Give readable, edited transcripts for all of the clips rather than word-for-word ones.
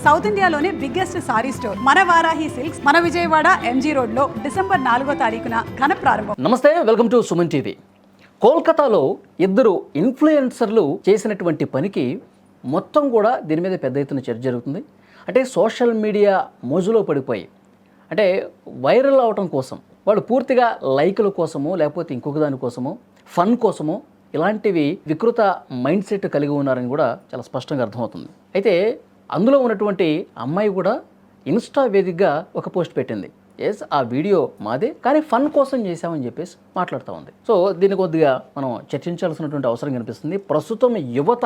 South ఇండియాలోనే biggest sorry store మన Varahi silks మన విజయవాడ ఎంజీ రోడ్ లో డిసెంబర్ 4వ తారీఖున ఘన ప్రారంభం. నమస్తే, వెల్కమ్ టు సుమన్ టీవీ. కోల్కతాలో ఇద్దరు ఇన్ఫ్లుయెన్సర్లు చేసినటువంటి పనికి మొత్తం కూడా దీని మీద పెద్ద ఎత్తున చర్చ జరుగుతుంది. అంటే సోషల్ మీడియా మోజులో పడిపోయి అంటే వైరల్ అవటం కోసం వాళ్ళు పూర్తిగా లైకుల కోసమో లేకపోతే ఇంకొక దానికోసమో ఫన్ కోసమో ఇలాంటివి వికృత మైండ్ సెట్ కలిగి ఉన్నారని కూడా చాలా స్పష్టంగా అర్థమవుతుంది. అయితే అందులో ఉన్నటువంటి అమ్మాయి కూడా ఇన్స్టా వేదికగా ఒక పోస్ట్ పెట్టింది. ఎస్, ఆ వీడియో మాదే, కానీ ఫన్ కోసం చేశామని చెప్పేసి మాట్లాడుతూ ఉంది. సో దీన్ని కొద్దిగా మనం చర్చించాల్సినటువంటి అవసరం కనిపిస్తుంది. ప్రస్తుతం యువత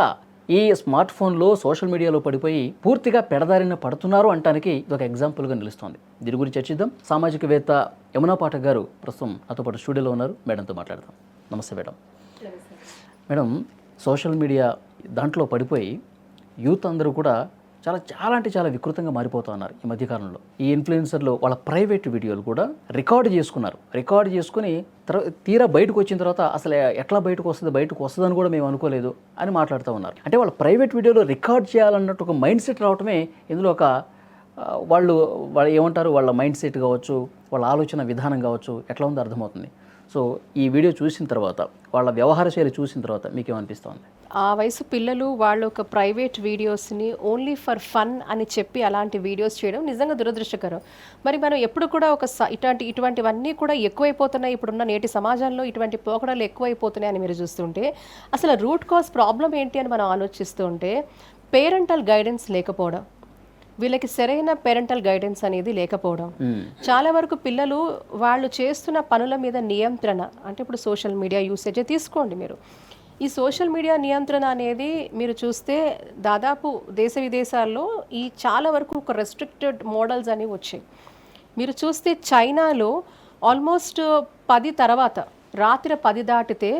ఈ స్మార్ట్ ఫోన్లో సోషల్ మీడియాలో పడిపోయి పూర్తిగా పెడదారిన పడుతున్నారు అనడానికి ఇది ఒక ఎగ్జాంపుల్గా నిలుస్తోంది. దీని గురించి చర్చిద్దాం. సామాజికవేత్త యమునా పాఠక్ గారు ప్రస్తుతం నాతో పాటు స్టూడియోలో ఉన్నారు. మేడంతో మాట్లాడదాం. నమస్తే మేడం. మేడం, సోషల్ మీడియా దాంట్లో పడిపోయి యూత్ అందరూ కూడా చాలా వికృతంగా మారిపోతూ ఉన్నారు ఈ మధ్యకాలంలో. ఈ ఇన్ఫ్లుయెన్సర్లు వాళ్ళ ప్రైవేట్ వీడియోలు కూడా రికార్డ్ చేసుకుని తీరా బయటకు వచ్చిన తర్వాత అసలు ఎట్లా బయటకు వస్తుందని కూడా మేము అనుకోలేదు అని మాట్లాడుతూ ఉన్నారు. అంటే వాళ్ళ ప్రైవేట్ వీడియోలో రికార్డ్ చేయాలన్నట్టు ఒక మైండ్ సెట్ రావటమే ఇందులో ఒక వాళ్ళు ఏమంటారు, వాళ్ళ మైండ్ సెట్ కావచ్చు, వాళ్ళ ఆలోచన విధానం కావచ్చు, ఎట్లా ఉందో అర్థమవుతుంది. సో ఈ వీడియో చూసిన తర్వాత, వాళ్ళ వ్యవహార శైలి చూసిన తర్వాత మీకేమనిపిస్తుంది? ఆ వయసు పిల్లలు వాళ్ళు ఒక ప్రైవేట్ వీడియోస్ని ఓన్లీ ఫర్ ఫన్ అని చెప్పి అలాంటి వీడియోస్ చేయడం నిజంగా దురదృష్టకరం. మరి మనం ఎప్పుడు కూడా ఇటువంటివన్నీ కూడా ఎక్కువైపోతున్నాయి. ఇప్పుడున్న నేటి సమాజంలో ఇటువంటి పోకడలు ఎక్కువైపోతున్నాయి అని మీరు చూస్తుంటే అసలు రూట్ కాజ్ ప్రాబ్లం ఏంటి అని మనం ఆలోచిస్తూ ఉంటే పేరెంటల్ గైడెన్స్ లేకపోవడం, వీళ్ళకి సరైన పేరెంటల్ గైడెన్స్ అనేది లేకపోవడం. చాలా వరకు పిల్లలు వాళ్ళు చేస్తున్న పనుల మీద నియంత్రణ, అంటే ఇప్పుడు సోషల్ మీడియా యూసేజ్ తీసుకోండి మీరు. ఈ సోషల్ మీడియా నియంత్రణ అనేది మీరు చూస్తే దాదాపు దేశ విదేశాల్లో ఈ చాలా వరకు ఒక రెస్ట్రిక్టెడ్ మోడల్స్ అనేవి వచ్చాయి. మీరు చూస్తే చైనాలో ఆల్మోస్ట్ 10 తర్వాత రాత్రి 10 దాటితే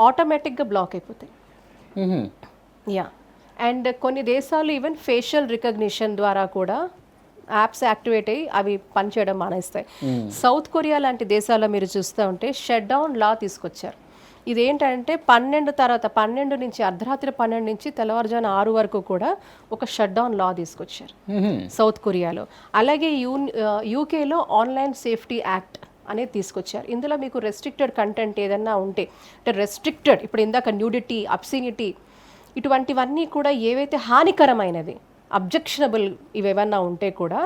ఆటోమేటిక్గా బ్లాక్ అయిపోతాయి. యా, అండ్ కొన్ని దేశాలు ఈవెన్ ఫేషియల్ రికగ్నిషన్ ద్వారా కూడా యాప్స్ యాక్టివేట్ అయ్యి అవి పనిచేయడం మానేస్తాయి. సౌత్ కొరియా లాంటి దేశాల్లో మీరు చూస్తూ ఉంటే షట్ డౌన్ లా తీసుకొచ్చారు. ఇదేంటంటే 12 నుంచి అర్ధరాత్రి 12 నుంచి తెల్లవారుజామున 6 వరకు కూడా ఒక షట్ డౌన్ లా తీసుకొచ్చారు సౌత్ కొరియాలో. అలాగే యూకేలో ఆన్లైన్ సేఫ్టీ యాక్ట్ అనేది తీసుకొచ్చారు. ఇందులో మీకు రెస్ట్రిక్టెడ్ కంటెంట్ ఏదన్నా ఉంటే, అంటే రెస్ట్రిక్టెడ్, ఇప్పుడు ఇందాక న్యూడిటీ, అబ్సినిటీ, ఇటువంటివన్నీ కూడా ఏవైతే హానికరమైనది, అబ్జెక్షనబుల్ ఇవేమన్నా ఉంటే కూడా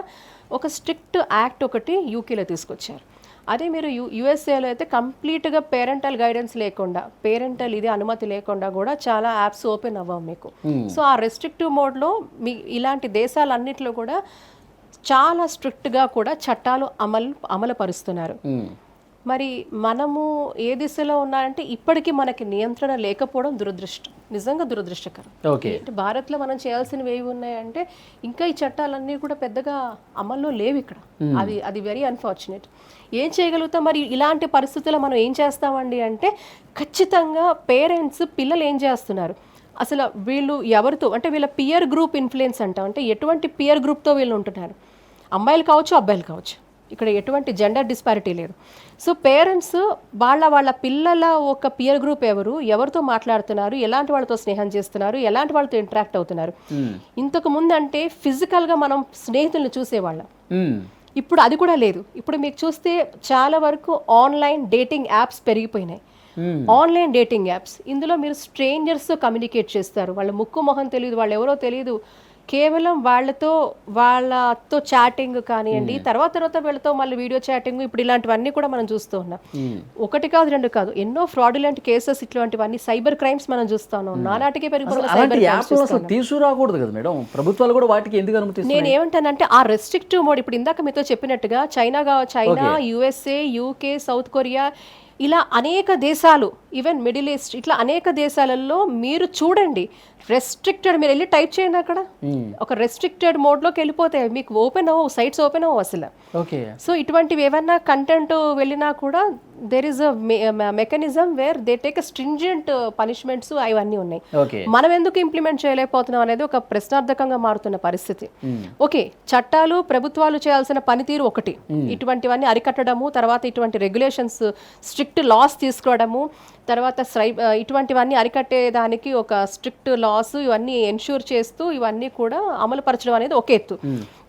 ఒక స్ట్రిక్ట్ యాక్ట్ ఒకటి యూకేలో తీసుకొచ్చారు. అదే మీరు యుఎస్ఏలో అయితే కంప్లీట్గా పేరెంటల్ గైడెన్స్ లేకుండా, పేరెంటల్ ఇది అనుమతి లేకుండా కూడా చాలా యాప్స్ ఓపెన్ అవ్వవు మీకు. సో ఆ రెస్ట్రిక్టివ్ మోడ్లో మీ ఇలాంటి దేశాలన్నింటిలో కూడా చాలా స్ట్రిక్ట్గా కూడా చట్టాలు అమలుపరుస్తున్నారు. మరి మనము ఏ దిశలో ఉన్నారంటే ఇప్పటికీ మనకి నియంత్రణ లేకపోవడం దురదృష్టం, నిజంగా దురదృష్టకరం. అంటే భారత్లో మనం చేయాల్సినవి ఏవి ఉన్నాయంటే ఇంకా ఈ చట్టాలన్నీ కూడా పెద్దగా అమల్లో లేవు ఇక్కడ. అది వెరీ అన్ఫార్చునేట్. ఏం చేయగలుగుతాం మరి ఇలాంటి పరిస్థితుల్లో మనం ఏం చేస్తామండి అంటే ఖచ్చితంగా పేరెంట్స్ పిల్లలు ఏం చేస్తున్నారు, అసలు వీళ్ళు ఎవరితో, అంటే వీళ్ళ పియర్ గ్రూప్ ఇన్ఫ్లుయెన్స్ అంటాం, అంటే ఎటువంటి పియర్ గ్రూప్తో వీళ్ళు ఉంటున్నారు, అమ్మాయిలు కావచ్చు అబ్బాయిలు కావచ్చు, ఇక్కడ ఎటువంటి జెండర్ డిస్పారిటీ లేదు. సో పేరెంట్స్ వాళ్ళ పిల్లల ఒక పియర్ గ్రూప్ ఎవరితో మాట్లాడుతున్నారు, ఎలాంటి వాళ్ళతో స్నేహం చేస్తున్నారు, ఎలాంటి వాళ్ళతో ఇంటరాక్ట్ అవుతున్నారు. ఇంతకు ముందు అంటే ఫిజికల్గా మనం స్నేహితులను చూసేవాళ్ళం, ఇప్పుడు అది కూడా లేదు. ఇప్పుడు మీకు చూస్తే చాలా వరకు ఆన్లైన్ డేటింగ్ యాప్స్ పెరిగిపోయినాయి. ఆన్లైన్ డేటింగ్ యాప్స్, ఇందులో మీరు స్ట్రేంజర్స్తో కమ్యూనికేట్ చేస్తారు. వాళ్ళ ముక్కు మొహం తెలియదు, వాళ్ళు ఎవరో తెలియదు, కేవలం వాళ్ళతో చాటింగ్ కానివ్వండి, తర్వాత వీళ్ళతో మళ్ళీ వీడియో చాటింగ్, ఇప్పుడు ఇలాంటివన్నీ కూడా మనం చూస్తూ ఉన్నాం. 1 కాదు 2 కాదు, ఎన్నో ఫ్రాడులెంట్ కేసెస్, ఇట్లాంటివన్నీ సైబర్ క్రైమ్స్ మనం చూస్తా ఉన్నాం. నానాటికే తీసుకురాకూడదు కదా మేడం, ప్రభుత్వాలు కూడా వాటికి ఎందుకు అనుమతిస్తాయి? నేను ఏమంటానంటే ఆ రెస్ట్రిక్టివ్ మోడ్, ఇప్పుడు ఇందాక మీతో చెప్పినట్టుగా China, USA, UK, south Korea, ఇలా అనేక దేశాలు, ఈవెన్ మిడిల్ ఈస్ట్, ఇట్లా అనేక దేశాలలో మీరు చూడండి రెస్ట్రిక్టెడ్, మీరు వెళ్ళి టైప్ చేయండి అక్కడ, ఒక రెస్ట్రిక్టెడ్ మోడ్లోకి వెళ్ళిపోతాయి, మీకు ఓపెన్ అవ్వవు, సైట్స్ ఓపెన్ అవ్వవు అసలు. సో ఇటువంటివి ఏమన్నా కంటెంట్ వెళ్ళినా కూడా there is a mechanism where they take stringent punishments అవన్నీ ఉన్నాయి. ఓకే. మనం ఎందుకు ఇంప్లిమెంట్ చేయలేకపోతున్నాం అనేది ఒక ప్రశ్నార్థకంగా మారుతున్న పరిస్థితి. ఓకే, చట్టాలు ప్రభుత్వాలు చేయాల్సిన పనితీరు ఒకటి, ఇటువంటివన్నీ అరికట్టడము, తర్వాత ఇటువంటి రెగ్యులేషన్స్ స్ట్రిక్ట్ లాస్ తీసుకోవడము, తర్వాత ఇటువంటివన్నీ అరికట్టేదానికి ఒక స్ట్రిక్ట్ లాస్ ఇవన్నీ ఎన్ష్యూర్ చేస్తూ ఇవన్నీ కూడా అమలు పరచడం అనేది ఒక ఎత్తు.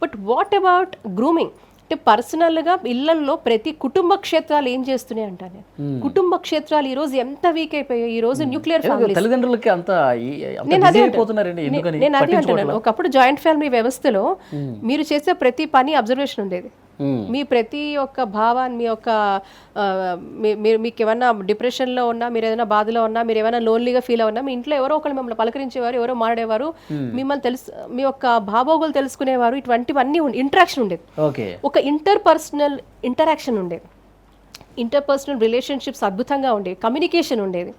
But what about grooming? అంటే పర్సనల్గా ఇళ్లలో ప్రతి కుటుంబ క్షేత్రాలు ఏం చేస్తున్నాయి అంటాను. కుటుంబ క్షేత్రాలు ఈ రోజు ఎంత వీక్ అయిపోయాయి. ఈ రోజు న్యూక్లియర్ ఫ్యామిలీ, తల్లిదండ్రులకి అంత నేను అదే అంటున్నాను. ఒకప్పుడు జాయింట్ ఫ్యామిలీ వ్యవస్థలో మీరు చేసే ప్రతి పని అబ్జర్వేషన్ ఉండేది. మీ ప్రతి ఒక్క భావాన్ని, మీ యొక్క మీకు ఏమన్నా డిప్రెషన్లో ఉన్నా, మీరు ఏదైనా బాధలో ఉన్నా, మీరు ఏమైనా లోన్లీగా ఫీల్ అవున్నా, మీ ఇంట్లో ఎవరో ఒకళ్ళు మిమ్మల్ని పలకరించేవారు, ఎవరో మాట్లాడేవారు, మిమ్మల్ని మీ యొక్క భావోగులు తెలుసుకునేవారు. ఇటువంటివన్నీ ఇంటరాక్షన్ ఉండేది. ఒక ఇంటర్పర్సనల్ ఇంటరాక్షన్ ఉండేది, ఇంటర్పర్సనల్ రిలేషన్షిప్స్ అద్భుతంగా ఉండేవి, కమ్యూనికేషన్ ఉండేది.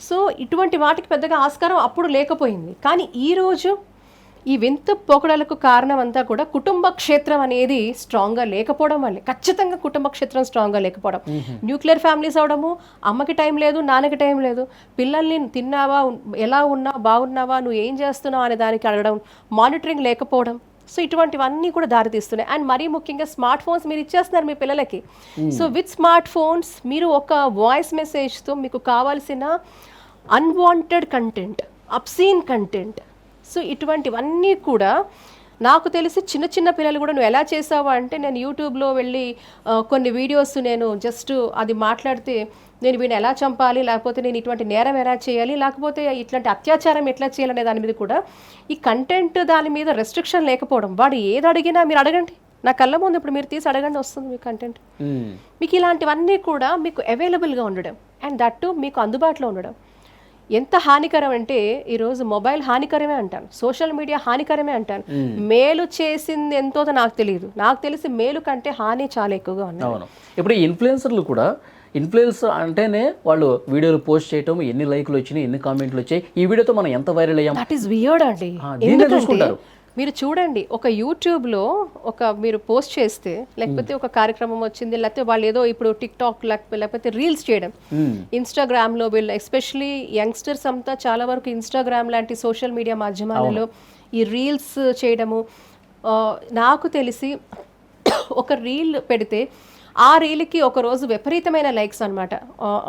సో ఇటువంటి వాటికి పెద్దగా ఆస్కారం అప్పుడు లేకపోయింది. కానీ ఈరోజు ఈ వింత పోకడలకు కారణం అంతా కూడా కుటుంబ క్షేత్రం అనేది స్ట్రాంగ్గా లేకపోవడం వల్లే. ఖచ్చితంగా కుటుంబ క్షేత్రం స్ట్రాంగ్గా లేకపోవడం, న్యూక్లియర్ ఫ్యామిలీస్ అవడము, అమ్మకి టైం లేదు, నాన్నకి టైం లేదు, పిల్లల్ని తిన్నావా, ఎలా ఉన్నావు, బాగున్నావా, నువ్వు ఏం చేస్తున్నావు అనే దానికి అడగడం, మానిటరింగ్ లేకపోవడం. సో ఇటువంటివన్నీ కూడా దారితీస్తున్నాయి. అండ్ మరీ ముఖ్యంగా స్మార్ట్ ఫోన్స్ మీరు ఇచ్చేస్తున్నారు మీ పిల్లలకి. సో విత్ స్మార్ట్ ఫోన్స్ మీరు ఒక వాయిస్ మెసేజ్తో మీకు కావాల్సిన unwanted content, obscene content, so ఇటువంటివన్నీ కూడా నాకు తెలిసి చిన్న చిన్న పిల్లలు కూడా నువ్వు ఎలా చేసావు అంటే, నేను యూట్యూబ్లో వెళ్ళి కొన్ని వీడియోస్ నేను జస్ట్ అది మాట్లాడితే నేను వీడిని ఎలా చంపాలి, లేకపోతే నేను ఇటువంటి నేరం ఎలా చేయాలి, లేకపోతే ఇట్లాంటి అత్యాచారం ఎట్లా చేయాలనే దాని మీద కూడా ఈ కంటెంట్ దాని మీద రెస్ట్రిక్షన్ లేకపోవడం. వాడు ఏది అడిగినా మీరు అడగండి, నా కళ్ళ ముందు ఇప్పుడు మీరు తీసి అడగండి, వస్తుంది మీ కంటెంట్. మీకు ఇలాంటివన్నీ కూడా మీకు అవైలబుల్గా ఉండడం, అండ్ దట్టు మీకు అందుబాటులో ఉండడం ఎంత హానికరం అంటే, ఈరోజు మొబైల్ హానికరమే అంటాను, సోషల్ మీడియా హానికరమే అంటాను. మేలు చేసింది ఎంతో నాకు తెలియదు, నాకు తెలిసి మేలు కంటే హాని చాలా ఎక్కువగా ఉంది. అవును. ఇప్పుడు ఈ ఇన్ఫ్లుయెన్సర్లు కూడా, ఇన్ఫ్లుయెన్స్ అంటేనే వాళ్ళు వీడియోలు పోస్ట్ చేయటం, ఎన్ని లైక్లు వచ్చినాయి, ఎన్ని కామెంట్లు వచ్చాయి, ఈ వీడియోతో మనం ఎంత వైరల్ అయ్యాం, దట్ ఈస్ వియర్డ్ అండి. ఎందుకంటే మీరు చూడండి, ఒక యూట్యూబ్లో మీరు పోస్ట్ చేస్తే, లేకపోతే ఒక కార్యక్రమం వచ్చింది, లేకపోతే వాళ్ళు ఏదో ఇప్పుడు టిక్ టాక్ లేకపోతే రీల్స్ చేయడం, ఇన్స్టాగ్రామ్లో వీళ్ళు ఎస్పెషలీ యంగ్స్టర్స్ అంతా చాలా వరకు ఇన్స్టాగ్రామ్ లాంటి సోషల్ మీడియా మాధ్యమాలలో ఈ రీల్స్ చేయడము. నాకు తెలిసి ఒక రీల్ పెడితే ఆ రీల్కి ఒకరోజు విపరీతమైన లైక్స్ అనమాట.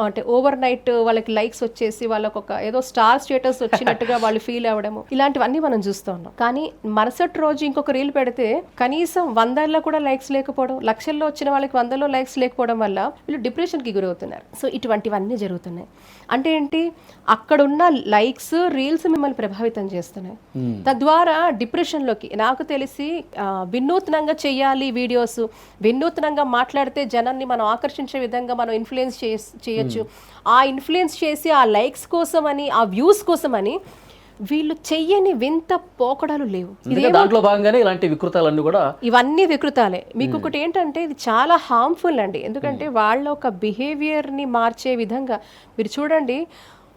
అంటే ఓవర్ నైట్ వాళ్ళకి లైక్స్ వచ్చేసి వాళ్ళకు ఒక ఏదో స్టార్ స్టేటస్ వచ్చినట్టుగా వాళ్ళు ఫీల్ అవ్వడము, ఇలాంటివన్నీ మనం చూస్తూ ఉన్నాం. కానీ మరుసటి రోజు ఇంకొక రీల్ పెడితే కనీసం 100లో కూడా లైక్స్ లేకపోవడం, లక్షల్లో వచ్చిన వాళ్ళకి 100లో లైక్స్ లేకపోవడం వల్ల వీళ్ళు డిప్రెషన్కి గురవుతున్నారు. సో ఇటువంటివన్నీ జరుగుతున్నాయి. అంటే ఏంటి, అక్కడున్న లైక్స్, రీల్స్ మిమ్మల్ని ప్రభావితం చేస్తున్నాయి, తద్వారా డిప్రెషన్లోకి. నాకు తెలిసి వినూత్నంగా చెయ్యాలి వీడియోస్, వినూత్నంగా మాట్లాడితే జనాన్ని మనం ఆకర్షించే విధంగా మనం ఇన్ఫ్లుయెన్స్ చేయొచ్చు. ఆ ఇన్ఫ్లుయెన్స్ చేసి ఆ లైక్స్ కోసమని, ఆ వ్యూస్ కోసమని వీళ్ళు చెయ్యని వింత పోకడాలు లేవు. దాంట్లో భాగంగానే ఇలాంటి వికృతాలన్నీ కూడా, ఇవన్నీ వికృతాలే. మీకు ఒకటి ఏంటంటే ఇది చాలా హార్మ్ఫుల్ అండి. ఎందుకంటే వాళ్ళ ఒక బిహేవియర్ని మార్చే విధంగా మీరు చూడండి.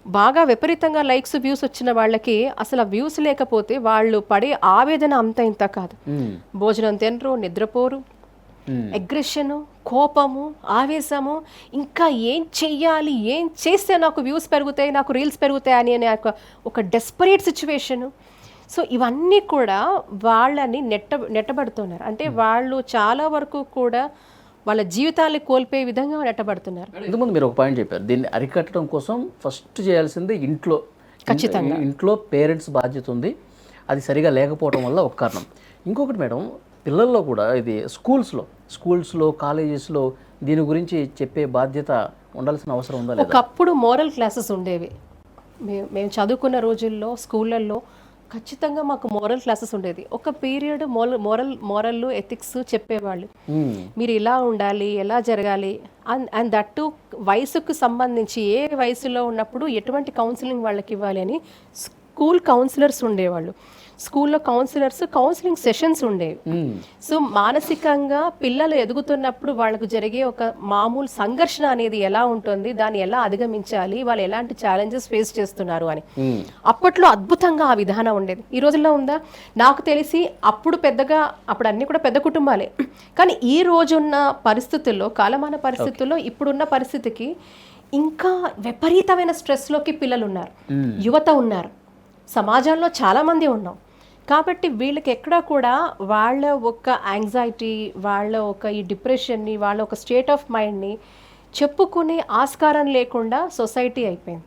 బాగా విపరీతంగా లైక్స్, వ్యూస్ వచ్చిన వాళ్ళకి అసలు ఆ వ్యూస్ లేకపోతే వాళ్ళు పడే ఆవేదన అంత ఇంత కాదు. భోజనం తినరు, నిద్రపోరు, అగ్రెషను, కోపము, ఆవేశము, ఇంకా ఏం చెయ్యాలి, ఏం చేస్తే నాకు వ్యూస్ పెరుగుతాయి, నాకు రీల్స్ పెరుగుతాయి అనే ఒక డెస్పరేట్ సిచ్యువేషను. సో ఇవన్నీ కూడా వాళ్ళని నెట్టబడుతున్నారు. అంటే వాళ్ళు చాలా వరకు కూడా వాళ్ళ జీవితాన్ని కోల్పోయే విధంగా నెట్టబడుతున్నారు. ఇంతకుముందు మీరు ఒక పాయింట్ చెప్పారు, దీన్ని అరికట్టడం కోసం ఫస్ట్ చేయాల్సింది ఇంట్లో, ఖచ్చితంగా ఇంట్లో పేరెంట్స్ బాధ్యత ఉంది. అది సరిగా లేకపోవడం వల్ల ఒక కారణం. ఇంకొకటి మేడం, పిల్లల్లో కూడా ఇది స్కూల్స్లో కాలేజెస్లో దీని గురించి చెప్పే బాధ్యత ఉండాల్సిన అవసరం ఉందా లేదా? ఒకప్పుడు మోరల్ క్లాసెస్ ఉండేవి. మేము చదువుకున్న రోజుల్లో స్కూళ్ళల్లో ఖచ్చితంగా మాకు మోరల్ క్లాసెస్ ఉండేది. ఒక పీరియడ్ మోరల్ ఎథిక్స్ చెప్పేవాళ్ళు. మీరు ఇలా ఉండాలి, ఎలా జరగాలి, అండ్ దట్టు వయసుకు సంబంధించి ఏ వయసులో ఉన్నప్పుడు ఎటువంటి కౌన్సిలింగ్ వాళ్ళకి ఇవ్వాలి అని స్కూల్ కౌన్సిలర్స్ ఉండేవాళ్ళు. స్కూల్లో కౌన్సిలింగ్ సెషన్స్ ఉండేవి. సో మానసికంగా పిల్లలు ఎదుగుతున్నప్పుడు వాళ్ళకు జరిగే ఒక మామూలు సంఘర్షణ అనేది ఎలా ఉంటుంది, దాన్ని ఎలా అధిగమించాలి, వాళ్ళు ఎలాంటి ఛాలెంజెస్ ఫేస్ చేస్తున్నారు అని అప్పట్లో అద్భుతంగా ఆ విధానం ఉండేది. ఈ రోజుల్లో ఉందా? నాకు తెలిసి అప్పుడు అన్ని కూడా పెద్ద కుటుంబాలే, కానీ ఈ రోజున్న పరిస్థితుల్లో, కాలమాన పరిస్థితుల్లో, ఇప్పుడున్న పరిస్థితికి ఇంకా విపరీతమైన స్ట్రెస్లోకి పిల్లలు ఉన్నారు, యువత ఉన్నారు, సమాజంలో చాలామంది ఉన్నాం. కాబట్టి వీళ్ళకి ఎక్కడా కూడా వాళ్ళ ఒక యాంగ్జైటీ, వాళ్ళ ఒక ఈ డిప్రెషన్ని, వాళ్ళ ఒక స్టేట్ ఆఫ్ మైండ్ని చెప్పుకునే ఆస్కారం లేకుండా సొసైటీ అయిపోయింది.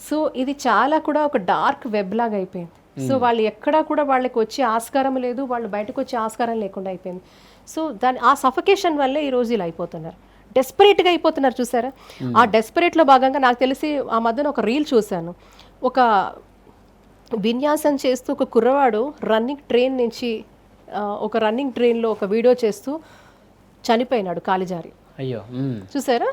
సో ఇది చాలా కూడా ఒక డార్క్ వెబ్ లాగా అయిపోయింది. సో వాళ్ళు ఎక్కడా కూడా వాళ్ళకి వచ్చే ఆస్కారం లేదు, వాళ్ళు బయటకు వచ్చే ఆస్కారం లేకుండా అయిపోయింది. సో ఆ సఫకేషన్ వల్లే ఈరోజు ఇలా అయిపోతున్నారు, డెస్పరేట్గా అయిపోతున్నారు. చూసారా? ఆ డెస్పరేట్లో భాగంగా నాకు తెలిసి ఆ మధ్యన ఒక రీల్ చూశాను. ఒక విన్యాసం చేస్తూ ఒక కుర్రవాడు రన్నింగ్ ట్రైన్లో ఒక వీడియో చేస్తూ చనిపోయినాడు కాలిజారి. అయ్యో, చూసారా?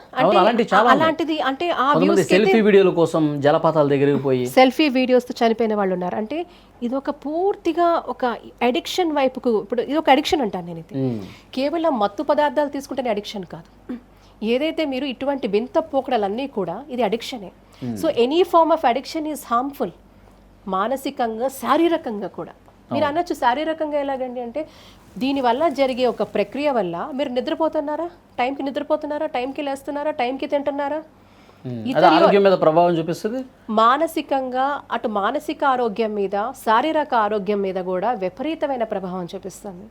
అలాంటిది అంటే ఆ సెల్ఫీ వీడియోల కోసం జలపాతాల దగ్గరికి పోయి సెల్ఫీ వీడియోస్తో చనిపోయిన వాళ్ళు ఉన్నారు. అంటే ఇది ఒక పూర్తిగా ఒక అడిక్షన్ వైపుకు, ఇప్పుడు ఇది ఒక అడిక్షన్ అంటాను నేను. ఇది కేవలం మత్తు పదార్థాలు తీసుకుంటేనే అడిక్షన్ కాదు. ఏదైతే మీరు ఇటువంటి వింత పోకడలన్నీ కూడా ఇది అడిక్షనే. So any form of addiction is harmful, మానసికంగా, శారీరకంగా కూడా. మీరు అనొచ్చు శారీరకంగా ఎలాగండి అంటే, దీనివల్ల జరిగే ఒక ప్రక్రియ వల్ల మీరు నిద్రపోతున్నారా, టైంకి నిద్రపోతున్నారా, టైంకి లేస్తున్నారా, టైంకి తింటున్నారా, ఆరోగ్యం మీద ప్రభావం చూపిస్తుంది. మానసికంగా అటు మానసిక ఆరోగ్యం మీద, శారీరక ఆరోగ్యం మీద కూడా విపరీతమైన ప్రభావం చూపిస్తుంది.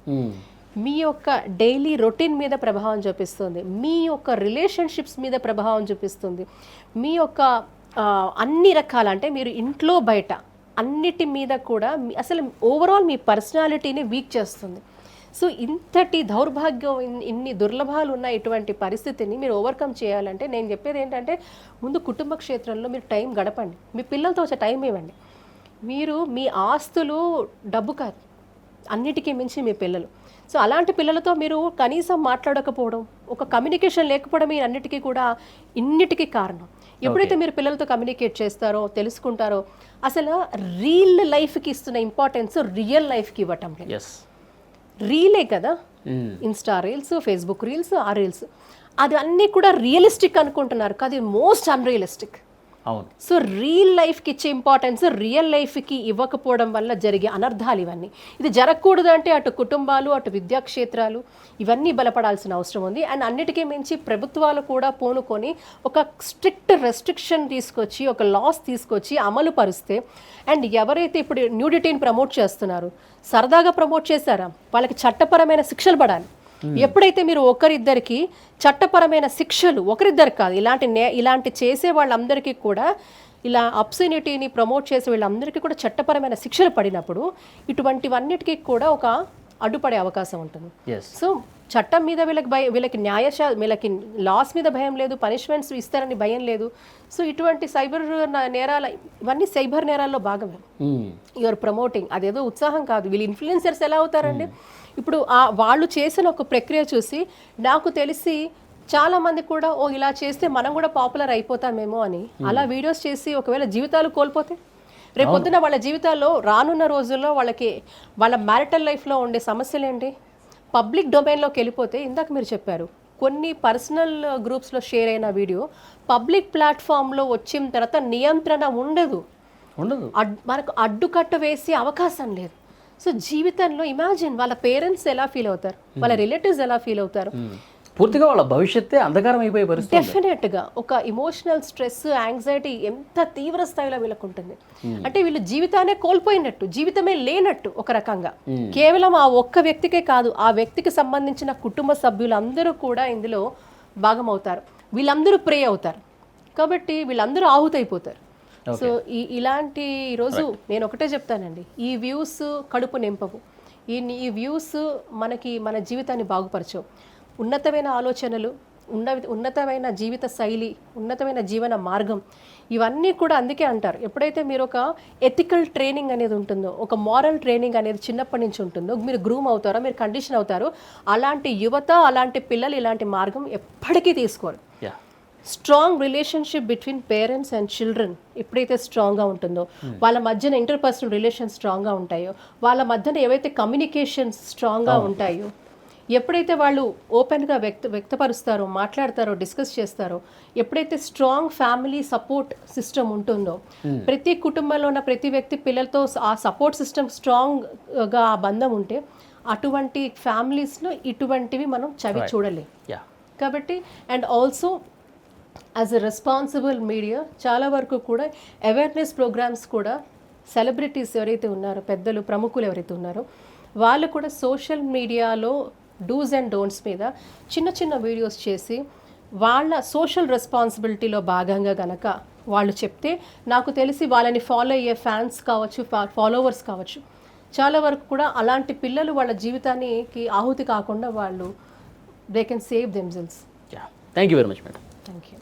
మీ యొక్క డైలీ రొటీన్ మీద ప్రభావం చూపిస్తుంది, మీ యొక్క రిలేషన్షిప్స్ మీద ప్రభావం చూపిస్తుంది, మీ యొక్క అన్ని రకాల, అంటే మీరు ఇంట్లో బయట అన్నిటి మీద కూడా అసలు ఓవరాల్ మీ పర్సనాలిటీని వీక్ చేస్తుంది. సో ఇంతటి దౌర్భాగ్యం, ఇన్ని దుర్లభాలు ఉన్న ఇటువంటి పరిస్థితిని మీరు ఓవర్కమ్ చేయాలంటే నేను చెప్పేది ఏంటంటే, ముందు కుటుంబ క్షేత్రంలో మీరు టైం గడపండి, మీ పిల్లలతో వచ్చే టైం ఇవ్వండి. మీరు మీ ఆస్తులు డబ్బు కాదు, అన్నిటికీ మించి మీ పిల్లలు. సో అలాంటి పిల్లలతో మీరు కనీసం మాట్లాడకపోవడం, ఒక కమ్యూనికేషన్ లేకపోవడం ఈ అన్నిటికీ కూడా ఇన్నిటికీ కారణం. ఎప్పుడైతే మీరు పిల్లలతో కమ్యూనికేట్ చేస్తారో, తెలుసుకుంటారో, అసలు రియల్ లైఫ్కి ఇస్తున్న ఇంపార్టెన్స్ రియల్ లైఫ్కి ఇవ్వటం లేదు. రీలే కదా, ఇన్స్టా రీల్స్, ఫేస్బుక్ రీల్స్, ఆ రీల్స్ అది అన్నీ కూడా రియలిస్టిక్ అనుకుంటున్నారు, కాదు మోస్ట్ అన్రియలిస్టిక్. సో రియల్ లైఫ్కి ఇచ్చే ఇంపార్టెన్స్ రియల్ లైఫ్కి ఇవ్వకపోవడం వల్ల జరిగే అనర్థాలు ఇవన్నీ. ఇది జరగకూడదు అంటే అటు కుటుంబాలు, అటు విద్యాక్షేత్రాలు ఇవన్నీ బలపడాల్సిన అవసరం ఉంది. అండ్ అన్నిటికీ మించి ప్రభుత్వాలు కూడా పూనుకొని ఒక స్ట్రిక్ట్ రెస్ట్రిక్షన్ తీసుకొచ్చి, ఒక లాస్ తీసుకొచ్చి అమలు పరుస్తే, అండ్ ఎవరైతే ఇప్పుడు న్యూడిటీని ప్రమోట్ చేస్తున్నారు, సరదాగా ప్రమోట్ చేశారా, వాళ్ళకి చట్టపరమైన శిక్షలు పడాలి. ఎప్పుడైతే మీరు ఒకరిద్దరికి చట్టపరమైన శిక్షలు, ఒకరిద్దరు కాదు, ఇలాంటి చేసే వాళ్ళందరికీ కూడా, ఇలా అబ్సెనిటీని ప్రమోట్ చేసే వీళ్ళందరికీ కూడా చట్టపరమైన శిక్షలు పడినప్పుడు ఇటువంటివన్నిటికీ కూడా ఒక అడ్డుపడే అవకాశం ఉంటుంది. సో చట్టం మీద వీళ్ళకి వీళ్ళకి లాస్ మీద భయం లేదు, పనిష్మెంట్స్ ఇస్తారని భయం లేదు. సో ఇటువంటి సైబర్ నేరాల, ఇవన్నీ సైబర్ నేరాల్లో భాగమే. యూఆర్ ప్రమోటింగ్, అదేదో ఉత్సాహం కాదు. వీళ్ళు ఇన్ఫ్లుయెన్సర్స్ ఎలా అవుతారండి? ఇప్పుడు వాళ్ళు చేసిన ఒక ప్రక్రియ చూసి నాకు తెలిసి చాలా మంది కూడా ఇలా చేస్తే మనం కూడా పాపులర్ అయిపోతామేమో అని అలా వీడియోస్ చేసి ఒకవేళ జీవితాలు కోల్పోతే, రేపొద్దున వాళ్ళ జీవితాల్లో రానున్న రోజుల్లో వాళ్ళ మ్యారిటల్ లైఫ్లో ఉండే సమస్యలు ఏంటి? పబ్లిక్ డొమైన్లోకి వెళ్ళిపోతే, ఇందాక మీరు చెప్పారు కొన్ని పర్సనల్ గ్రూప్స్లో షేర్ అయిన వీడియో పబ్లిక్ ప్లాట్ఫామ్లో వచ్చిన తర్వాత నియంత్రణ ఉండదు, మనకు అడ్డుకట్ట వేసే అవకాశం లేదు. సో జీవితంలో ఇమాజిన్ వాళ్ళ పేరెంట్స్ ఎలా ఫీల్ అవుతారు, వాళ్ళ రిలేటివ్స్ ఎలా ఫీల్ అవుతారు, పూర్తిగా వాళ్ళ భవిష్యత్తే అంధకారం అయిపోయే పరిస్థితి. డెఫినెట్గా ఒక ఇమోషనల్ స్ట్రెస్, యాంగ్జైటీ ఎంత తీవ్ర స్థాయిలో వీళ్ళకు ఉంటుంది అంటే వీళ్ళు జీవితాన్ని కోల్పోయినట్టు, జీవితమే లేనట్టు ఒక రకంగా. కేవలం ఆ ఒక్క వ్యక్తికే కాదు, ఆ వ్యక్తికి సంబంధించిన కుటుంబ సభ్యులందరూ కూడా ఇందులో భాగమవుతారు, వీళ్ళందరూ ప్రే అవుతారు, కాబట్టి వీళ్ళందరూ ఆహుతైపోతారు. సో ఇలాంటి ఈరోజు నేను ఒకటే చెప్తానండి, ఈ వ్యూస్ కడుపు నింపవు, ఈ వ్యూస్ మన జీవితాన్ని బాగుపరచవు. ఉన్నతమైన ఆలోచనలు, ఉన్నతమైన జీవిత శైలి, ఉన్నతమైన జీవన మార్గం, ఇవన్నీ కూడా అందుకే అంటారు, ఎప్పుడైతే మీరు ఒక ఎథికల్ ట్రైనింగ్ అనేది ఉంటుందో, ఒక మారల్ ట్రైనింగ్ అనేది చిన్నప్పటి నుంచి ఉంటుందో, మీరు గ్రూమ్ అవుతారో, మీరు కండిషన్ అవుతారో, అలాంటి యువత, అలాంటి పిల్లలు ఇలాంటి మార్గం ఎప్పటికీ తీసుకోరు. Strong relationship between parents and children ఎప్పుడైతే స్ట్రాంగ్గా ఉంటుందో, వాళ్ళ మధ్యన ఇంటర్పర్సనల్ రిలేషన్స్ స్ట్రాంగ్గా ఉంటాయో, వాళ్ళ మధ్యన ఏవైతే కమ్యూనికేషన్స్ స్ట్రాంగ్గా ఉంటాయో, ఎప్పుడైతే వాళ్ళు ఓపెన్గా వ్యక్తపరుస్తారో, మాట్లాడతారో, డిస్కస్ చేస్తారో, ఎప్పుడైతే స్ట్రాంగ్ ఫ్యామిలీ సపోర్ట్ సిస్టమ్ ఉంటుందో, ప్రతి కుటుంబంలో ఉన్న ప్రతి వ్యక్తి పిల్లలతో ఆ సపోర్ట్ సిస్టమ్ స్ట్రాంగ్గా ఆ బంధం ఉంటే, అటువంటి ఫ్యామిలీస్లో ఇటువంటివి మనం చూడలేం. కాబట్టి and also as a responsible media చాలా వరకు కూడా అవేర్నెస్ ప్రోగ్రామ్స్ కూడా సెలబ్రిటీస్ ఎవరైతే ఉన్నారో, పెద్దలు ప్రముఖులు ఎవరైతే ఉన్నారో, వాళ్ళు కూడా సోషల్ మీడియాలో డూస్ అండ్ డోంట్స్ మీద చిన్న చిన్న వీడియోస్ చేసి వాళ్ళ సోషల్ రెస్పాన్సిబిలిటీలో భాగంగా గనక వాళ్ళు చెప్తే, నాకు తెలిసి వాళ్ళని ఫాలో అయ్యే ఫ్యాన్స్ కావచ్చు, ఫాలోవర్స్ కావచ్చు, చాలా వరకు కూడా అలాంటి పిల్లలు వాళ్ళ జీవితానికి ఆహుతి కాకుండా వాళ్ళు they can save themselves. Thank you very much madam. Thank you.